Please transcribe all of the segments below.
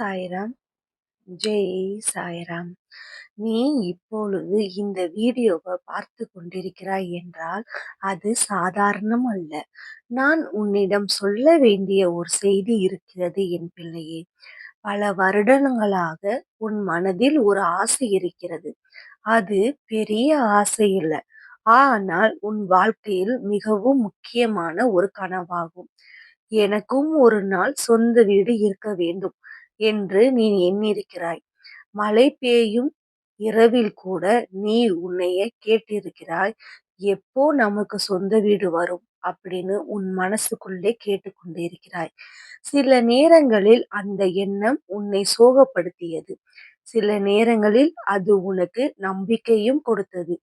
சாய்ராம், ஜெய் சாய்ராம். நீ இப்பொழுது இந்த வீடியோவை பார்த்து கொண்டிருக்கிறாய் என்றால் அது சாதாரணம் அல்ல. நான் உன்னிடம் சொல்ல வேண்டிய ஒரு செய்தி இருக்கிறது என் பிள்ளையே. பல வருடங்களாக உன் மனதில் ஒரு ஆசை இருக்கிறது. அது பெரிய ஆசை இல்ல. ஆனால் உன் வாழ்க்கையில் மிகவும் முக்கியமான ஒரு கனவாகும். எனக்கும் ஒரு நாள் சொந்த வீடு இருக்க வேண்டும் என்று நீ எண்ணியிருக்கிறாய். மழை பெய்யும் இரவில் கூட நீ உன்னையே கேட்டிருக்கிறாய், எப்போ நமக்கு சொந்த வீடு வரும் அப்படின்னு உன் மனசுக்குள்ளே கேட்டுக்கொண்டே இருக்கிறாய். சில நேரங்களில் அந்த எண்ணம் உன்னை சோகப்படுத்தியது. சில நேரங்களில் அது உனக்கு நம்பிக்கையும் கொடுத்தது.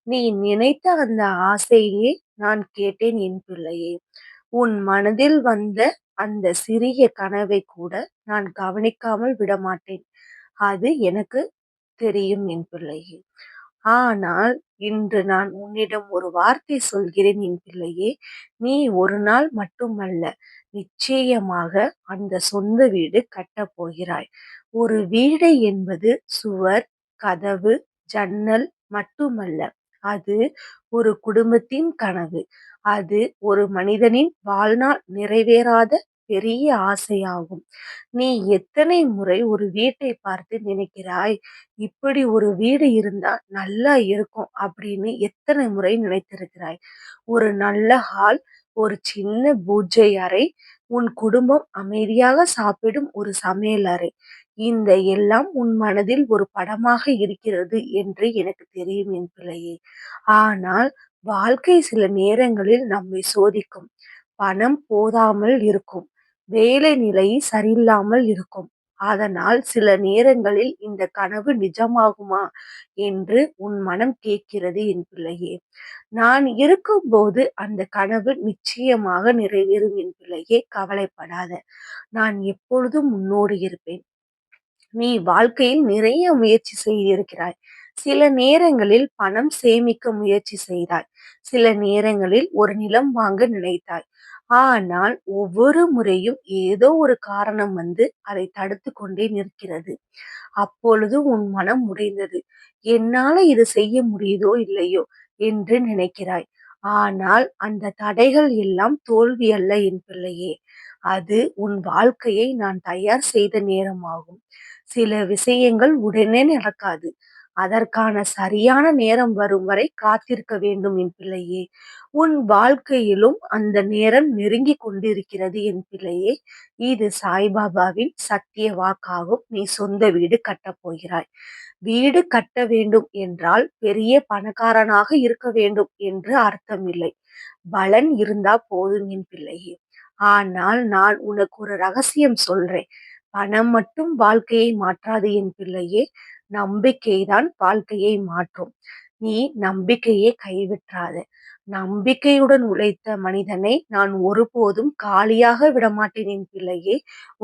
நீ நினைத்த அந்த ஆசையே நான் கேட்டேன் என் பிள்ளையே. உன் மனதில் வந்த அந்த சிறிய கனவை கூட நான் கவனிக்காமல் விடமாட்டேன். அது எனக்கு தெரியும் என் பிள்ளையே. ஆனால் இன்று நான் உன்னிடம் ஒரு வார்த்தை சொல்கிறேன் என் பிள்ளையே. நீ ஒரு நாள் மட்டுமல்ல, நிச்சயமாக அந்த சொந்த வீடு கட்டப் போகிறாய். ஒரு வீடு என்பது சுவர், கதவு, ஜன்னல் மட்டுமல்ல. அது ஒரு குடும்பத்தின் கனவு. அது ஒரு மனிதனின் வாழ்நாள் நிறைவேறாத பெரிய ஆசையாகும். நீ எத்தனை முறை ஒரு வீட்டை பார்த்து நினைக்கிறாய், இப்படி ஒரு வீடு இருந்தா நல்லா இருக்கும் அப்படின்னு எத்தனை முறை நினைத்திருக்கிறாய். ஒரு நல்ல ஹால், ஒரு சின்ன பூஜை அறை, உன் குடும்பம் அமைதியாக சாப்பிடும் ஒரு சமையல் அறை, இந்த எல்லாம் உன் மனதில் ஒரு படமாக இருக்கிறது என்று எனக்கு தெரியும் என் பிள்ளையே. ஆனால் வாழ்க்கை சில நேரங்களில் நம்மை சோதிக்கும். பணம் போதாமல் இருக்கும். வேலை நிலை சரியில்லாமல் இருக்கும். அதனால் சில நேரங்களில் இந்த கனவு நிஜமாகுமா என்று உன் மனம் கேட்கிறது என் பிள்ளையே. நான் இருக்கும்போது அந்த கனவு நிச்சயமாக நிறைவேறும் என் பிள்ளையே, கவலைப்படாத. நான் எப்பொழுதும் உன்னோடு இருப்பேன். நீ வாழ்க்கையில் நிறைய முயற்சி செய்திருக்கிறாய். சில நேரங்களில் பணம் சேமிக்க முயற்சி செய்தாய். சில நேரங்களில் ஒரு நிலம் வாங்க நினைத்தாய். ஆனால் ஒவ்வொரு முறையும் ஏதோ ஒரு காரணம் வந்து அதை தடுத்து கொண்டே நிற்கிறது. அப்பொழுது உன் மனம் உடைந்தது. என்னால இது செய்ய முடியுதோ இல்லையோ என்று நினைக்கிறாய். ஆனால் அந்த தடைகள் எல்லாம் தோல்வி அல்ல என் பிள்ளையே. அது உன் வாழ்க்கையை நான் தயார் செய்த நேரமாகும். சில விஷயங்கள் உடனே நடக்காது. அதற்கான சரியான நேரம் வரும் வரை காத்திருக்க வேண்டும் என் பிள்ளையே. உன் வாழ்க்கையிலும் அந்த நேரம் நெருங்கி கொண்டிருக்கிறது என் பிள்ளையே. இது சாய்பாபாவின் சத்திய வாக்காகும். நீ சொந்த வீடு கட்டப் போகிறாய். வீடு கட்ட வேண்டும் என்றால் பெரிய பணக்காரனாக இருக்க வேண்டும் என்று அர்த்தம் இல்லை. பலன் இருந்தா போதும் என் பிள்ளையே. ஆனால் நான் உனக்கு ஒரு ரகசியம் சொல்றேன். பணம் மட்டும் வாழ்க்கையை மாற்றாது என் பிள்ளையே. நம்பிக்கைதான் வாழ்க்கையை மாற்றும். நீ நம்பிக்கையை கைவிட்றாத. நம்பிக்கையுடன் உழைத்த மனிதனை நான் ஒருபோதும் காலியாக விடமாட்டேன் என் பிள்ளையே.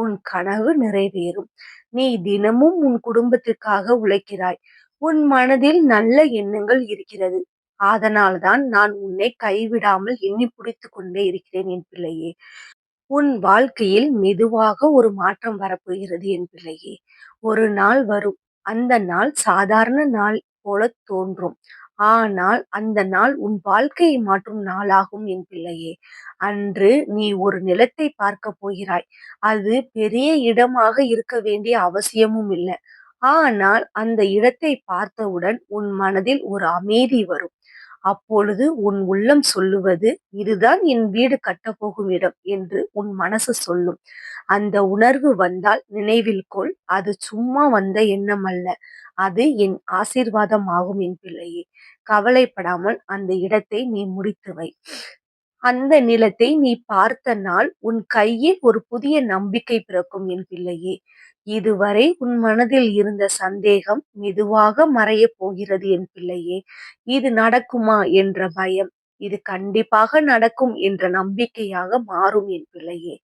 உன் கனவு நிறைவேறும். நீ தினமும் உன் குடும்பத்திற்காக உழைக்கிறாய். உன் மனதில் நல்ல எண்ணங்கள் இருக்கிறது. அதனால்தான் நான் உன்னை கைவிடாமல் எண்ணி பிடித்துக் கொண்டே இருக்கிறேன் என் பிள்ளையே. உன் வாழ்க்கையில் மெதுவாக ஒரு மாற்றம் வரப்போகிறது என் பிள்ளையே. ஒரு நாள் வரும். அந்த நாள் சாதாரண நாள் போல தோன்றும். ஆனால் அந்த நாள் உன் வாழ்க்கையை மாற்றும் நாளாகும் என் பிள்ளையே. அன்று நீ ஒரு நிலத்தை பார்க்க போகிறாய். அது பெரிய இடமாக இருக்க வேண்டிய அவசியமும் இல்லை. ஆனால் அந்த இடத்தை பார்த்தவுடன் உன் மனதில் ஒரு அமைதி வரும். அப்பொழுது உன் உள்ளம் சொல்லுவது, இதுதான் என் வீடு கட்டப்போகும் இடம் என்று உன் மனசு சொல்லும். அந்த உணர்வு வந்தால் நினைவில் கொள், அது சும்மா வந்த எண்ணம் அல்ல. அது என் ஆசீர்வாதம் ஆகும் என் பிள்ளையே. கவலைப்படாமல் அந்த இடத்தை நீ முடித்து வை. அந்த நிலத்தை நீ பார்த்த நாள் உன் கையில் ஒரு புதிய நம்பிக்கை பிறக்கும் என் பிள்ளையே. இதுவரை உன் மனதில் இருந்த சந்தேகம் மெதுவாக மறையப் போகிறது என் பிள்ளையே. இது நடக்குமா என்ற பயம், இது கண்டிப்பாக நடக்கும் என்ற நம்பிக்கையாக மாறும் என் பிள்ளையே.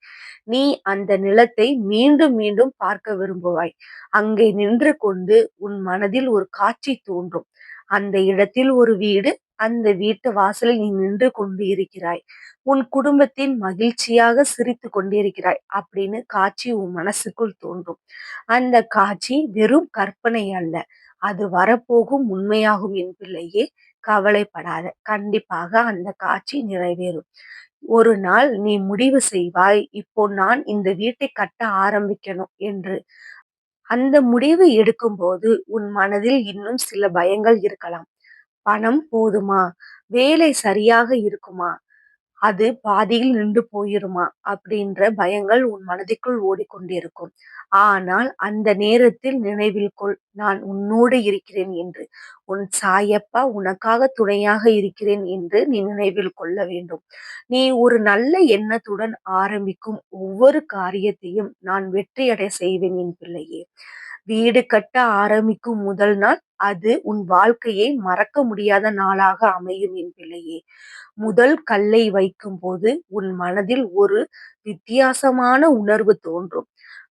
நீ அந்த நிலத்தை மீண்டும் மீண்டும் பார்க்க விரும்புவாய். அங்கே நின்று கொண்டு உன் மனதில் ஒரு காட்சி தோன்றும். அந்த இடத்தில் ஒரு வீடு, அந்த வீட்டு வாசலில் நீ நின்று கொண்டு இருக்கிறாய். உன் குடும்பத்தின் மகிழ்ச்சியாக சிரித்துக் கொண்டிருக்கிறாய் அப்படின்னு காட்சி உன் மனசுக்குள் தோன்றும். அந்த காட்சி வெறும் கற்பனை அல்ல. அது வரப்போகும் உண்மையாகும் என் பிள்ளையே. கவலைப்படாத. கண்டிப்பாக அந்த காட்சி நிறைவேறும். ஒரு நாள் நீ முடிவு செய்வாய், இப்போ நான் இந்த வீட்டை கட்ட ஆரம்பிக்கணும் என்று. அந்த முடிவு எடுக்கும்போது உன் மனதில் இன்னும் சில பயங்கள் இருக்கலாம். பணம் போதுமா? வேலை சரியாக இருக்குமா? அது பாதியில் நின்று போயிருமா? அப்படின்ற பயங்கள் உன் மனதிற்குள் ஓடிக்கொண்டிருக்கும். ஆனால் அந்த நேரத்தில் நினைவில் கொள், நான் உன்னோடு இருக்கிறேன் என்று. உன் சாயப்பா உனக்காக துணையாக இருக்கிறேன் என்று நீ நினைவில் கொள்ள வேண்டும். நீ ஒரு நல்ல எண்ணத்துடன் ஆரம்பிக்கும் ஒவ்வொரு காரியத்தையும் நான் வெற்றியடை செய்வேன் என் பிள்ளையே. வீடு கட்ட ஆரம்பிக்கும் முதல் நாள் அது உன் வாழ்க்கையை மறக்க முடியாத நாளாக அமையும் என் பிள்ளையே. முதல் கல்லை வைக்கும்போது உன் மனதில் ஒரு வித்தியாசமான உணர்வு தோன்றும்.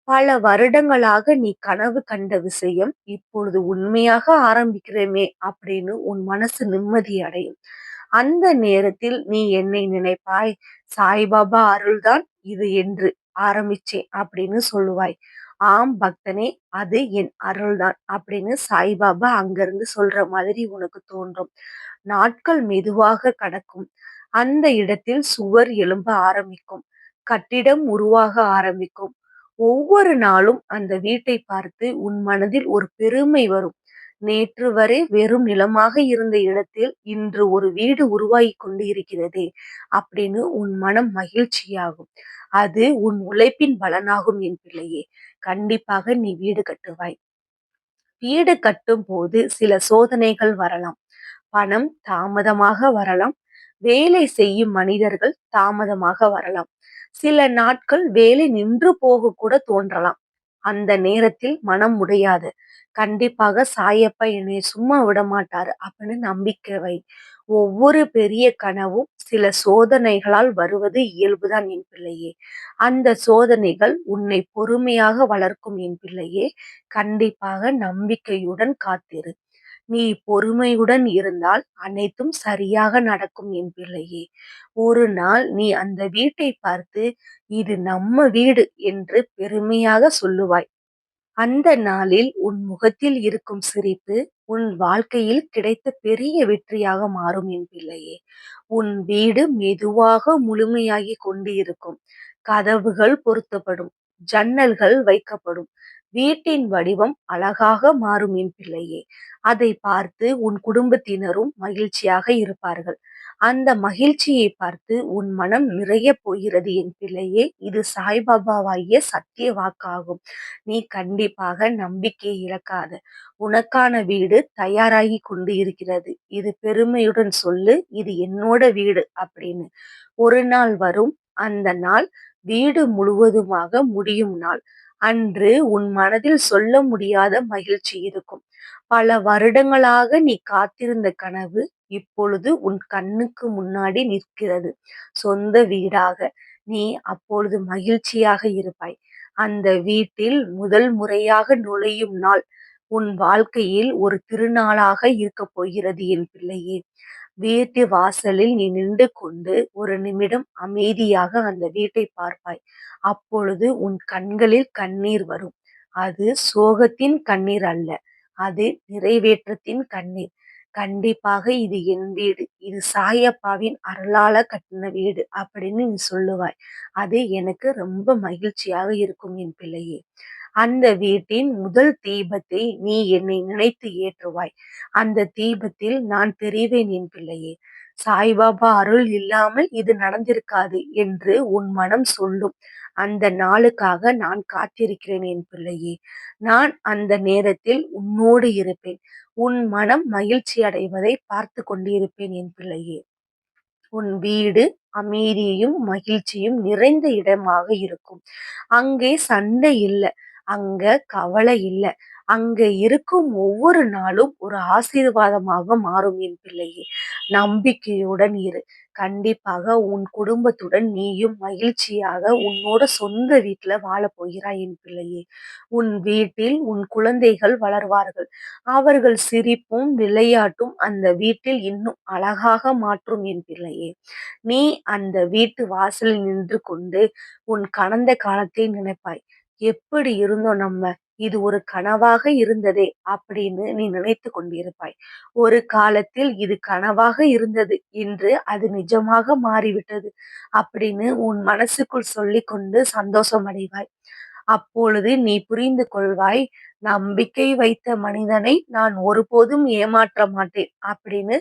பல வருடங்களாக நீ கனவு கண்ட விஷயம் இப்பொழுது உண்மையாக ஆரம்பிக்கிறோமே அப்படின்னு உன் மனசு நிம்மதி அடையும். அந்த நேரத்தில் நீ என்னை நினைப்பாய், சாய்பாபா அருள்தான் இது என்று ஆரம்பிச்சேன் அப்படின்னு சொல்லுவாய். ஆம் பக்தனே, அது என் அருள்தான் அப்படின்னு சாய்பாபா அங்கிருந்து சொல்ற மாதிரி உனக்கு தோன்றும். நாட்கள் மெதுவாக கடக்கும். அந்த இடத்தில் சுவர் எழும்ப ஆரம்பிக்கும். கட்டிடம் உருவாக ஆரம்பிக்கும். ஒவ்வொரு நாளும் அந்த வீட்டை பார்த்து உன் மனதில் ஒரு பெருமை வரும். நேற்று வரை வெறும் நிலமாக இருந்த இடத்தில் இன்று ஒரு வீடு உருவாகிக் கொண்டு இருக்கிறதே அப்படின்னு உன் மனம் மகிழ்ச்சியாகும். அது உன் உழைப்பின் பலனாகும் என் பிள்ளையே. கண்டிப்பாக நீ வீடு கட்டுவாய். வீடு கட்டும் போது சில சோதனைகள் வரலாம். பணம் தாமதமாக வரலாம். வேலை செய்யும் மனிதர்கள் தாமதமாக வரலாம். சில நாட்கள் வேலை நின்று போக கூட தோன்றலாம். அந்த நேரத்தில் மனம் உடையாது. கண்டிப்பாக சாயப்பா என்னை சும்மா விட மாட்டாரு அப்படின்னு நம்பிக்கை வை. ஒவ்வொரு பெரிய கனவும் சில சோதனைகளால் வருவது இயல்புதான் என் பிள்ளையே. அந்த சோதனைகள் உன்னை பொறுமையாக வளர்க்கும் என் பிள்ளையே. கண்டிப்பாக நம்பிக்கையுடன் காத்திரு. நீ பொறுமையுடன் இருந்தால் அனைத்தும் சரியாக நடக்கும் என் பிள்ளையே. ஒரு நாள் நீ அந்த வீட்டை பார்த்து, இது நம்ம வீடு என்று பெருமையாக சொல்லுவாய். அந்த நாளில் உன் முகத்தில் இருக்கும் சிரிப்பு உன் வாழ்க்கையில் கிடைத்த பெரிய வெற்றியாக மாறும் என் பிள்ளையே. உன் வீடு மெதுவாக முழுமையாகி கொண்டு இருக்கும். கதவுகள் பொருத்தப்படும். ஜன்னல்கள் வைக்கப்படும். வீட்டின் வடிவம் அழகாக மாறும் என் பிள்ளையே. அதை பார்த்து உன் குடும்பத்தினரும் மகிழ்ச்சியாக இருப்பார்கள். அந்த மகிழ்ச்சியை பார்த்து உன் மனம் நிறைய போகிறது என் பிள்ளையே. இது சாய்பாபாவாகிய சத்திய வாக்காகும். நீ கண்டிப்பாக நம்பிக்கையை இழக்காத. உனக்கான வீடு தயாராகி கொண்டு இருக்கிறது. இது பெருமையுடன் சொல்லு, இது என்னோட வீடு அப்படின்னு. ஒரு நாள் வரும். அந்த நாள் வீடு முழுவதுமாக முடியும் நாள். அன்று உன் மனதில் சொல்ல முடியாத மகிழ்ச்சி இருக்கும். பல வருடங்களாக நீ காத்திருந்த கனவு இப்பொழுது உன் கண்ணுக்கு முன்னாடி நிற்கிறது. சொந்த வீடாக. நீ அப்பொழுது மகிழ்ச்சியாக இருப்பாய். அந்த வீட்டில் முதல் முறையாக நுழையும் நாள் உன் வாழ்க்கையில் ஒரு திருநாளாக இருக்கப் போகிறது என் பிள்ளையே. வீட்டு வாசலில் நீ நின்று கொண்டு ஒரு நிமிடம் அமைதியாக அந்த வீட்டை பார்ப்பாய். அப்பொழுது உன் கண்களில் கண்ணீர் வரும். அது சோகத்தின் கண்ணீர் அல்ல. அது நிறைவேற்றத்தின் கண்ணீர். கண்டிப்பாக இது என் வீடு. இது சாயப்பாவின் அருளால கட்டின வீடு அப்படின்னு நீ சொல்லுவாய். அது எனக்கு ரொம்ப மகிழ்ச்சியாக இருக்கும் என் பிள்ளையே. அந்த வீட்டின் முதல் தீபத்தை நீ என்னை நினைத்து ஏற்றுவாய். அந்த தீபத்தில் நான் தெரிவேன் என் பிள்ளையே. சாய்பாபா அருள் இல்லாமல் இது நடந்திருக்காது என்று உன் மனம் சொல்லும். அந்த நாளுக்காக நான் காத்திருக்கிறேன் என் பிள்ளையே. நான் அந்த நேரத்தில் உன்னோடு இருப்பேன். உன் மனம் மகிழ்ச்சி அடைவதை பார்த்து கொண்டிருப்பேன் என் பிள்ளையே. உன் வீடு அமைதியும் மகிழ்ச்சியும் நிறைந்த இடமாக இருக்கும். அங்கே சண்டை இல்ல. அங்க கவலை இல்ல. அங்க இருக்கும் ஒவ்வொரு நாளும் ஒரு ஆசீர்வாதமாக மாறும் என் பிள்ளையே. நம்பிக்கையுடன் இரு. கண்டிப்பாக உன் குடும்பத்துடன் நீயும் மகிழ்ச்சியாக உன்னோட சொந்த வீட்ல வாழப் போகிறாய் என் பிள்ளையே. உன் வீட்டில் உன் குழந்தைகள் வளர்வார்கள். அவர்கள் சிரிப்பும், விளையாட்டும் அந்த வீட்டில் இன்னும் அழகாக மாற்றும் என் பிள்ளையே. நீ அந்த வீட்டு வாசலில் நின்று கொண்டு உன் கடந்த காலத்தை நினைப்பாய். எப்படி இருந்தோம் நம்ம? இது ஒரு கனவாக இருந்ததே அப்படின்னு நீ நினைத்துக் கொண்டிருப்பாய். ஒரு காலத்தில் இது கனவாக இருந்தது. இன்று அது நிஜமாக மாறிவிட்டது அப்படின்னு உன் மனசுக்குள் சொல்லிக்கொண்டு சந்தோஷம் அடைவாய். அப்பொழுது நீ புரிந்து கொள்வாய், நம்பிக்கை வைத்த மனிதனை நான் ஒருபோதும் ஏமாற்ற மாட்டேன் அப்படின்னு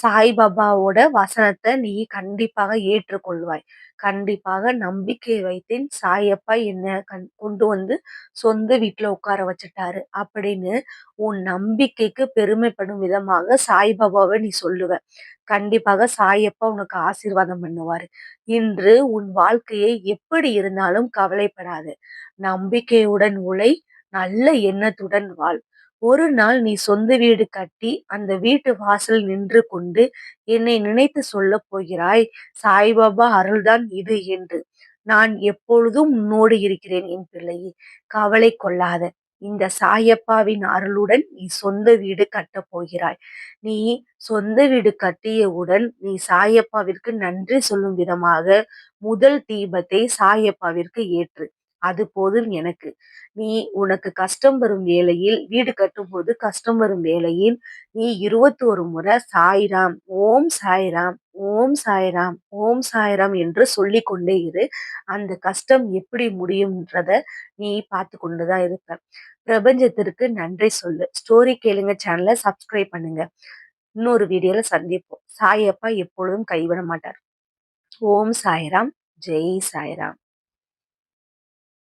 சாய்பாபாவோட வசனத்தை நீ கண்டிப்பாக ஏற்றுக்கொள்வாய். கண்டிப்பாக நம்பிக்கை வைத்தேன். சாயப்பா என்ன கொண்டு வந்து சொந்த வீட்ல உட்கார வச்சுட்டாரு அப்படின்னு உன் நம்பிக்கைக்கு பெருமைப்படும் விதமாக சாய்பாபாவை நீ சொல்லுவ. கண்டிப்பாக சாயப்பா உனக்கு ஆசீர்வாதம் பண்ணுவாரு. இன்று உன் வாழ்க்கையை எப்படி இருந்தாலும் கவலைப்படாத. நம்பிக்கையுடன் உழை, நல்ல எண்ணத்துடன் வாழ். ஒரு நாள் நீ சொந்த வீடு கட்டி அந்த வீட்டு வாசல் நின்று கொண்டு என்னை நினைத்து சொல்லப் போகிறாய், சாய்பாபா அருள்தான் இது என்று. நான் எப்பொழுதும் உன்னோடு இருக்கிறேன் என் பிள்ளையே. கவலை கொள்ளாத. இந்த சாயப்பாவின் அருளுடன் நீ சொந்த வீடு கட்டப் போகிறாய். நீ சொந்த வீடு கட்டியவுடன் நீ சாயப்பாவிற்கு நன்றி சொல்லும் விதமாக முதல் தீபத்தை சாயப்பாவிற்கு ஏற்று. அது போதும் எனக்கு. நீ உனக்கு கஷ்டம் வரும் வேளையில், வீடு கட்டும்போது கஷ்டம் வரும் வேளையில் நீ 21 முறை சாய்ராம், ஓம் சாய்ராம், ஓம் சாய்ராம், ஓம் சாய்ராம் என்று சொல்லிக் கொண்டே இரு. அந்த கஷ்டம் எப்படி முடியும்ன்றத நீ பார்த்து கொண்டுதான் இருப்ப. பிரபஞ்சத்திற்கு நன்றி சொல்லு. ஸ்டோரி கேளுங்க சேனலை சப்ஸ்கிரைப் பண்ணுங்க. இன்னொரு வீடியோல சந்திப்போம். சாயப்பா எப்பொழுதும் கைவிட மாட்டார். ஓம் சாய்ராம். ஜெய் சாய்ராம்.